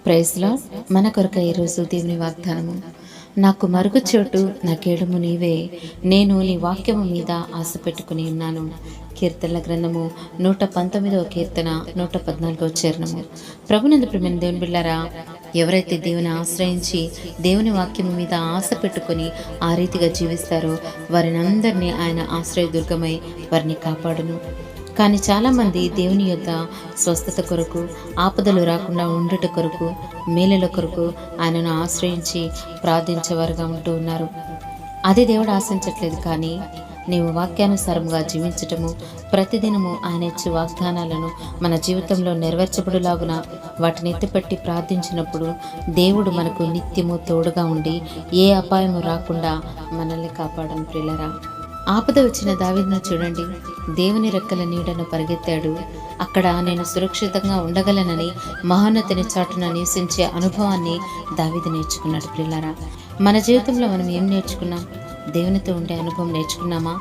Praise lord. మన కొరకు ఈరోజు దేవుని వాగ్దానము. నాకు మరుగు చోటు నా కేడము నీవే, నేను నీ వాక్యము మీద ఆశ పెట్టుకుని ఉన్నాను. కీర్తనల గ్రంథము 119వ కీర్తన 114వ చరణము. ప్రభునందు ప్రియమైన దేవుని బిడ్డలారా, ఎవరైతే దేవుని ఆశ్రయించి దేవుని వాక్యము మీద ఆశ పెట్టుకుని ఆ రీతిగా జీవిస్తారో వారిని అందరినీ ఆయన ఆశ్రయదుర్గమై వారిని కాపాడును. కానీ చాలామంది దేవుని యొక్క స్వస్థత కొరకు, ఆపదలు రాకుండా ఉండుట కొరకు, మేలుల కొరకు ఆయనను ఆశ్రయించి ప్రార్థించేవారుగా ఉంటూ ఉన్నారు. అది దేవుడు ఆశించట్లేదు. కానీ నీవు వాక్యానుసారముగా జీవించటము, ప్రతిదినము ఆయన ఇచ్చే వాగ్దానాలను మన జీవితంలో నెరవేర్చబడులాగున వాటిని ఎత్తిపెట్టి ప్రార్థించినప్పుడు దేవుడు మనకు నిత్యము తోడుగా ఉండి ఏ అపాయము రాకుండా మనల్ని కాపాడను. ప్రియులారా, ఆపద వచ్చిన దావీదును చూడండి. దేవుని రెక్కల నీడను పరిగెత్తాడు. అక్కడ నేను సురక్షితంగా ఉండగలనని మహోన్నతుని చాటున నివసించే అనుభవాన్ని దావీదు నేర్చుకున్నాడు. ప్రియులారా, మన జీవితంలో మనం ఏం నేర్చుకున్నాం? దేవునితో ఉండే అనుభవం నేర్చుకున్నామా?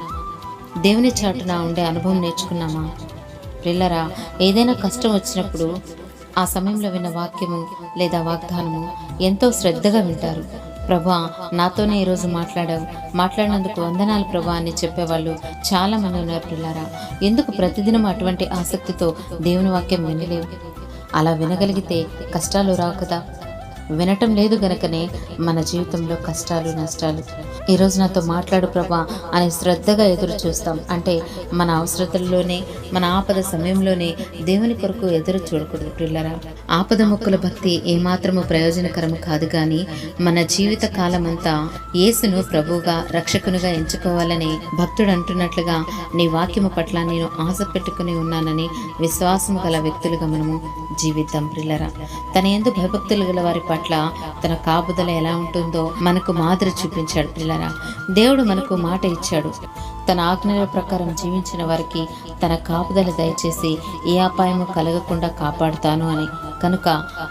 దేవుని చాటున ఉండే అనుభవం నేర్చుకున్నామా? ప్రియులారా, ఏదైనా కష్టం వచ్చినప్పుడు ఆ సమయంలో విన్న వాక్యము లేదా వాగ్దానము ఎంతో శ్రద్ధగా వింటారు. ప్రభా, నాతోనే ఈరోజు మాట్లాడినందుకు వందనాలు ప్రభా అని చెప్పేవాళ్ళు చాలామంది ఉన్నారు. పిల్లారా, ఎందుకు ప్రతిదినం అటువంటి ఆసక్తితో దేవుని వాక్యం వినలేవు? అలా వినగలిగితే కష్టాలు రావు కదా. వినటం లేదు గనకనే మన జీవితంలో కష్టాలు, నష్టాలు. ఈరోజు నాతో మాట్లాడు ప్రభా అని శ్రద్ధగా ఎదురు చూస్తాం. అంటే మన అవసరతల్లోనే, మన ఆపద సమయంలోనే దేవుని కొరకు ఎదురు చూడకూడదు. పిల్లరా, ఆపద మొక్కుల భక్తి ఏమాత్రము ప్రయోజనకరము కాదు. కానీ మన జీవిత కాలమంతా యేసును ప్రభువుగా, రక్షకునిగా ఎంచుకోవాలని భక్తుడు అంటున్నట్లుగా నీ వాక్యము పట్ల నేను ఆశ పెట్టుకుని ఉన్నానని విశ్వాసము గల వ్యక్తులుగా మనము జీవిద్దాం. పిల్లరా, తన యందు భయభక్తులు గల వారి పట్ల తన కాపుదల ఎలా ఉంటుందో మనకు మాదిరి చూపించాడు. పిల్లరా, దేవుడు మనకు మాట ఇచ్చాడు. తన ఆజ్ఞల ప్రకారం జీవించిన వారికి తన కాపుదల దయచేసి ఏ అపాయము కలగకుండా కాపాడుతాను అని. కనుక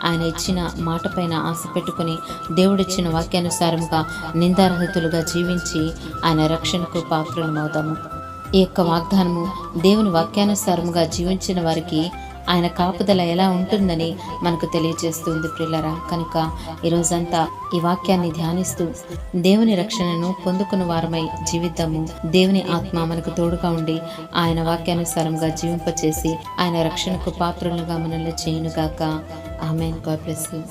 ఆయన ఇచ్చిన మాట పైన ఆశ పెట్టుకుని దేవుడిచ్చిన వాక్యానుసారముగా నిందారహితులుగా జీవించి ఆయన రక్షణకు పాత్రలమవుతాము. ఈ యొక్క వాగ్దానము దేవుని వాక్యానుసారముగా జీవించిన వారికి ఆయన కాపుదల ఎలా ఉంటుందని మనకు తెలియజేస్తుంది. ప్రియులారా, కనుక ఈరోజంతా ఈ వాక్యాన్ని ధ్యానిస్తూ దేవుని రక్షణను పొందుకున్న వారమై జీవిద్దాము. దేవుని ఆత్మ మనకు తోడుగా ఉండి ఆయన వాక్యానుసారంగా జీవింపచేసి ఆయన రక్షణకు పాత్రలుగా మనల్ని చేయునుగాక. ఆమేన్. God bless you.